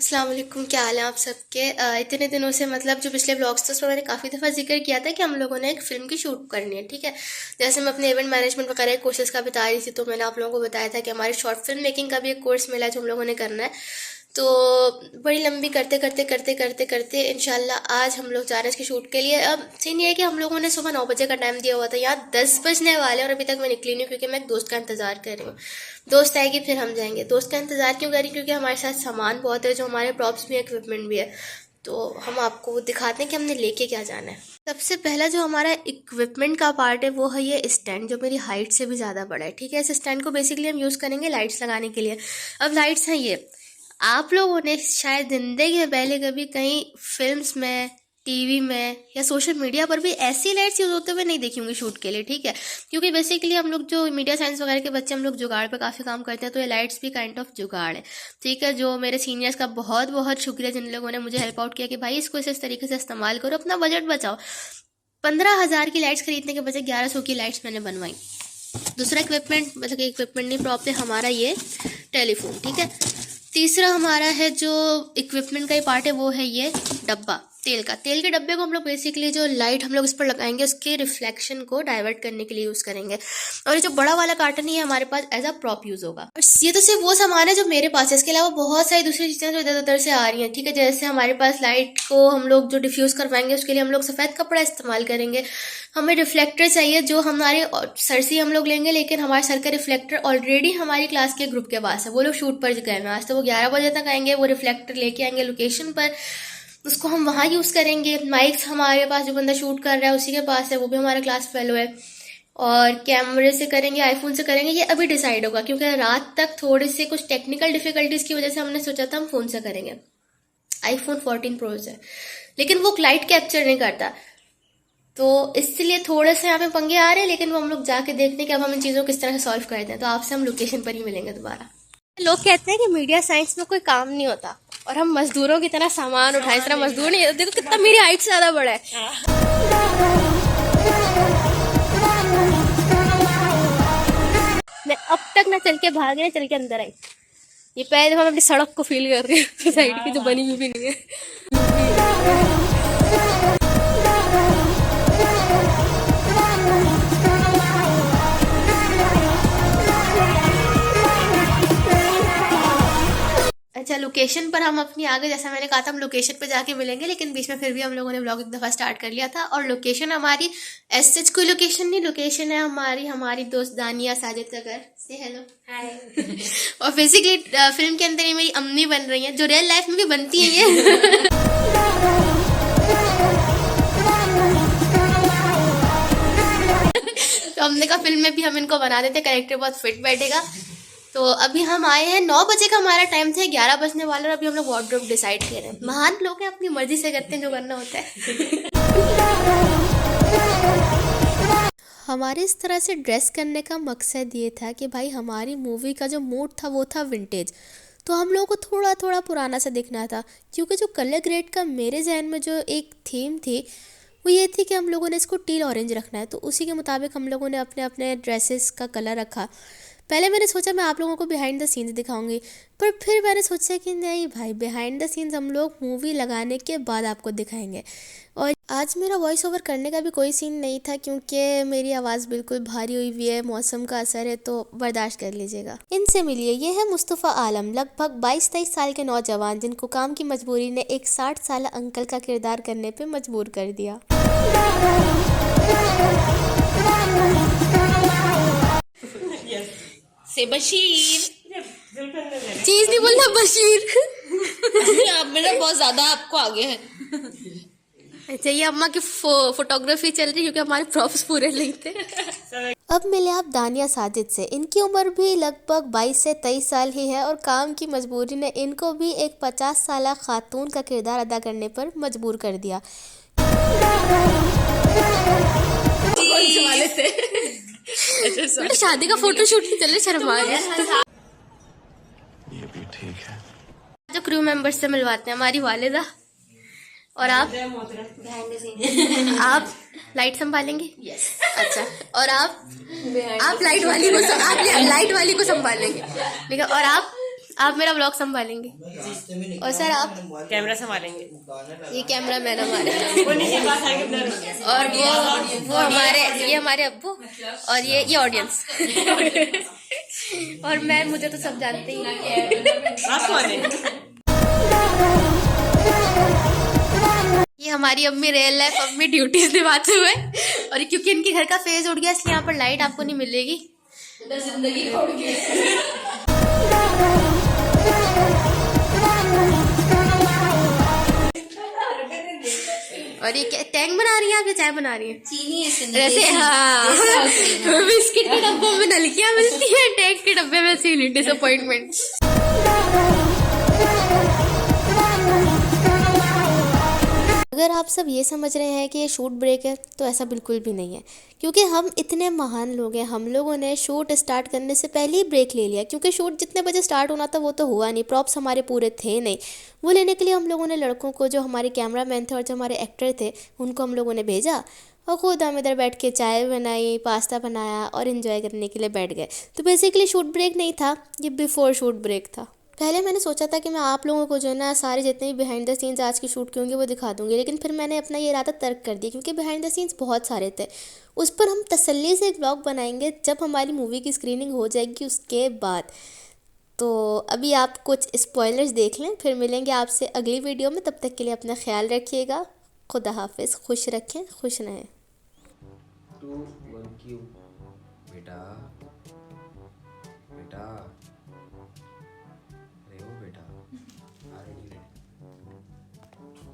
अस्सलाम वालेकुम, क्या हाल है आप सबके। इतने दिनों से मतलब जो पिछले व्लॉग्स थे उसमें मैंने काफ़ी दफ़ा जिक्र किया था कि हम लोगों ने एक फ़िल्म की शूट करनी है। ठीक है, जैसे मैं अपने इवेंट मैनेजमेंट वगैरह के कोर्सेज़ का बता रही थी, तो मैंने आप लोगों को बताया था कि हमारी शॉर्ट फिल्म मेकिंग का भी एक कोर्स मिला है जो हम लोगों ने करना है। तो बड़ी लंबी करते करते करते करते करते इंशाल्लाह आज हम लोग जा रहे हैं इसकी शूट के लिए। अब सीन ये है कि हम लोगों ने सुबह 9 बजे का टाइम दिया हुआ था, यहाँ 10 बजने वाले और अभी तक मैं निकली नहीं, क्योंकि मैं एक दोस्त का इंतज़ार कर रही हूँ। दोस्त आएगी फिर हम जाएंगे। दोस्त का इंतज़ार क्यों कर रही हूँ? क्योंकि हमारे साथ सामान बहुत है, जो हमारे प्रॉप्स भी है, इक्विपमेंट भी है, तो हम आपको दिखाते हैं कि हमने लेके क्या जाना है। सबसे पहला जो हमारा इक्विपमेंट का पार्ट है वो है ये स्टैंड, जो मेरी हाइट से भी ज़्यादा बड़ा है। ठीक है, इस स्टैंड को बेसिकली हम यूज़ करेंगे लाइट्स लगाने के लिए। अब लाइट्स हैं ये, आप लोगों ने शायद जिंदगी में पहले कभी कहीं फिल्म्स में, टीवी में या सोशल मीडिया पर भी ऐसी लाइट्स यूज होते हुए नहीं देखी होंगी शूट के लिए। ठीक है, क्योंकि बेसिकली हम लोग जो मीडिया साइंस वगैरह के बच्चे, हम लोग जुगाड़ पे काफ़ी काम करते हैं, तो ये लाइट्स भी काइंड ऑफ जुगाड़ है। ठीक है, जो मेरे सीनियर्स का बहुत बहुत शुक्रिया जिन लोगों ने मुझे हेल्प आउट किया कि भाई इसको इस तरीके से इस्तेमाल करो, अपना बजट बचाओ। 15,000 की लाइट्स खरीदने के बजाय 1100 की लाइट्स मैंने बनवाई। दूसरा इक्विपमेंट, मतलब इक्विपमेंट नहीं, प्रॉप है हमारा ये टेलीफोन। ठीक है, तीसरा हमारा है जो इक्विपमेंट का ही पार्ट है वो है ये डब्बा तेल का। तेल के डब्बे को हम लोग बेसिकली जो लाइट हम लोग इस पर लगाएंगे उसके रिफ्लेक्शन को डाइवर्ट करने के लिए यूज़ करेंगे। और ये जो बड़ा वाला कार्टन है हमारे पास एज अ प्रॉप यूज़ होगा। और ये तो सिर्फ वो सामान है जो मेरे पास है, इसके अलावा बहुत सारी दूसरी चीज़ें जो इधर उधर से आ रही हैं। ठीक है, जैसे हमारे पास लाइट को हम लोग जो डिफ्यूज़ करवाएंगे उसके लिए हम लोग सफ़ेद कपड़ा इस्तेमाल करेंगे। हमें रिफ्लेक्टर चाहिए जो हमारे सर से हम लोग लेंगे, लेकिन हमारे सर का रिफ्लेक्टर ऑलरेडी हमारी क्लास के ग्रुप के पास है। वो लोग शूट पर गए हैं आज, तो वो 11 बजे तक आएंगे, वो रिफ्लेक्टर लेके आएंगे लोकेशन पर, उसको हम वहाँ यूज़ करेंगे। माइक्स हमारे पास जो बंदा शूट कर रहा है उसी के पास है, वो भी हमारा क्लास फेलो है। और कैमरे से करेंगे, आईफोन से करेंगे, ये अभी डिसाइड होगा, क्योंकि रात तक थोड़े से कुछ टेक्निकल डिफिकल्टीज की वजह से हमने सोचा था हम फ़ोन से करेंगे। आईफोन 14 प्रो से, लेकिन वो लाइट कैप्चर नहीं करता, तो इसलिए थोड़े से यहाँ पे पंगे आ रहे हैं, लेकिन वो हम लोग जाके देखते हैं कि अब हम इन चीज़ों को किस तरह से सॉल्व करते हैं। तो आपसे हम लोकेशन पर ही मिलेंगे दोबारा। लोग कहते हैं कि मीडिया साइंस में कोई काम नहीं होता और हम मजदूरों की तरह सामान उठाए, इस तरह मजदूर नहीं। देखो कितना मेरी हाइट से ज्यादा बड़ा है। मैं अब तक ना चल के भागे ना चल के अंदर आई, ये पहले हम अपनी सड़क को फील कर रहे हैं, सोसाइटी की जो बनी हुई भी नहीं है। अच्छा, लोकेशन पर हम अपनी आगे, जैसा मैंने कहा था हम लोकेशन पे जाके मिलेंगे, लेकिन बीच में फिर भी हम लोगों ने व्लॉग एक दफ़ा स्टार्ट कर लिया था। और लोकेशन हमारी एसएच कोई लोकेशन नहीं, लोकेशन है हमारी दोस्त दानिया साजिद का घर। से हेलो, हाय। और बेसिकली फिल्म के अंदर ये मेरी अम्मी बन रही है, जो रियल लाइफ में भी बनती है ये। तो हमने कहा फिल्म में भी हम इनको बना देते, कैरेक्टर बहुत फिट बैठेगा। तो अभी हम आए हैं, 9 बजे का हमारा टाइम था, 11 बजने वाला, और अभी हम लोग वार्डरोब डिसाइड कर रहे हैं। महान लोग हैं, अपनी मर्जी से करते हैं जो करना होता है। हमारे इस तरह से ड्रेस करने का मकसद ये था कि भाई हमारी मूवी का जो मूड था वो था विंटेज, तो हम लोगों को थोड़ा थोड़ा पुराना सा दिखना था। क्योंकि जो कलर ग्रेड का मेरे जहन में जो एक थीम थी वो ये थी कि हम लोगों ने इसको टील ऑरेंज रखना है, तो उसी के मुताबिक हम लोगों ने अपने अपने ड्रेसेस का कलर रखा। पहले मैंने सोचा मैं आप लोगों को बिहाइंड द सीन्स दिखाऊंगी, पर फिर मैंने सोचा कि नहीं भाई, बिहाइंड द सीन्स हम लोग मूवी लगाने के बाद आपको दिखाएंगे। और आज मेरा वॉइस ओवर करने का भी कोई सीन नहीं था, क्योंकि मेरी आवाज़ बिल्कुल भारी हुई हुई है, मौसम का असर है, तो बर्दाश्त कर लीजिएगा। इनसे मिलिए, ये है मुस्तफ़ा आलम, लगभग 22-23 साल के नौजवान जिनको काम की मजबूरी ने एक 60 साल अंकल का किरदार करने पर मजबूर कर दिया। से बशीर, चीज नहीं बोलना, बशीर। अब मेरा बहुत ज्यादा आपको आगे है। अच्छा, ये अम्मा की फोटोग्राफी चल रही, क्योंकि हमारे प्रॉप्स पूरे नहीं थे। अब मिले आप दानिया साजिद से। इनकी उम्र भी लगभग 22 से 23 साल ही है, और काम की मजबूरी ने इनको भी एक 50 साल खातून का किरदार अदा करने पर मजबूर कर दिया। अच्छा, शादी का फोटो शूट नहीं चल रहा, शर्मा गया। ये भी ठीक है। जो क्रू मेंबर्स से मिलवाते हैं, हमारी वालिदा और आप लाइट संभालेंगे। यस। अच्छा, और आप लाइट वाली को संभालेंगे, ठीक है। और आप मेरा ब्लॉग संभालेंगे और सर आप कैमरा संभालेंगे। ये कैमरा मैन हमारे और वो हमारे ये हमारे अब्बू और ये ऑडियंस और मैं मुझे तो सब जानते ही हैं। आप कौन है? ये हमारी अम्मी रियल लाइफ अम्मी ड्यूटीज निभाते हुए और क्योंकि इनके घर का फेज उड़ गया इसलिए यहाँ पर लाइट आपको नहीं मिलेगी। जिंदगी उड़ गई। और ये क्या टैंक बना रही है आप या चाय बना रही है? चीनी है वैसे हाँ बिस्किट के डब्बों में नलकियां मिलती है, टैंक के डब्बे में सीली डिसअपॉइंटमेंट। अगर आप सब ये समझ रहे हैं कि ये शूट ब्रेक है तो ऐसा बिल्कुल भी नहीं है, क्योंकि हम इतने महान लोग हैं। हम लोगों ने शूट स्टार्ट करने से पहले ही ब्रेक ले लिया, क्योंकि शूट जितने बजे स्टार्ट होना था वो तो हुआ नहीं, प्रॉप्स हमारे पूरे थे नहीं। वो लेने के लिए हम लोगों ने लड़कों को, जो हमारे कैमरामैन थे और जो हमारे एक्टर थे, उनको हम लोगों ने भेजा और खुद हम इधर बैठ के चाय बनाई, पास्ता बनाया और इन्जॉय करने के लिए बैठ गए। तो बेसिकली शूट ब्रेक नहीं था, ये बिफोर शूट ब्रेक था। पहले मैंने सोचा था कि मैं आप लोगों को जो है ना सारे जितने भी बिहाइंड द सीन्स आज की शूट की होंगी वो दिखा दूंगी, लेकिन फिर मैंने अपना ये इरादा तर्क कर दिया, क्योंकि बिहाइंड द सीन्स बहुत सारे थे। उस पर हम तसल्ली से एक व्लॉग बनाएंगे जब हमारी मूवी की स्क्रीनिंग हो जाएगी उसके बाद। तो अभी आप कुछ स्पॉयलर्स देख लें, फिर मिलेंगे आपसे अगली वीडियो में। तब तक के लिए अपना ख्याल रखिएगा। खुदा हाफिज़, खुश रखें, खुश रहें। 2 1 क्यू बेटा बेटा रेहो बेटा रेडी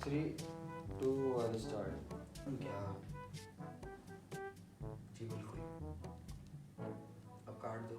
3 2 1 स्टार्ट। क्या जी बिल्कुल अब काट दो।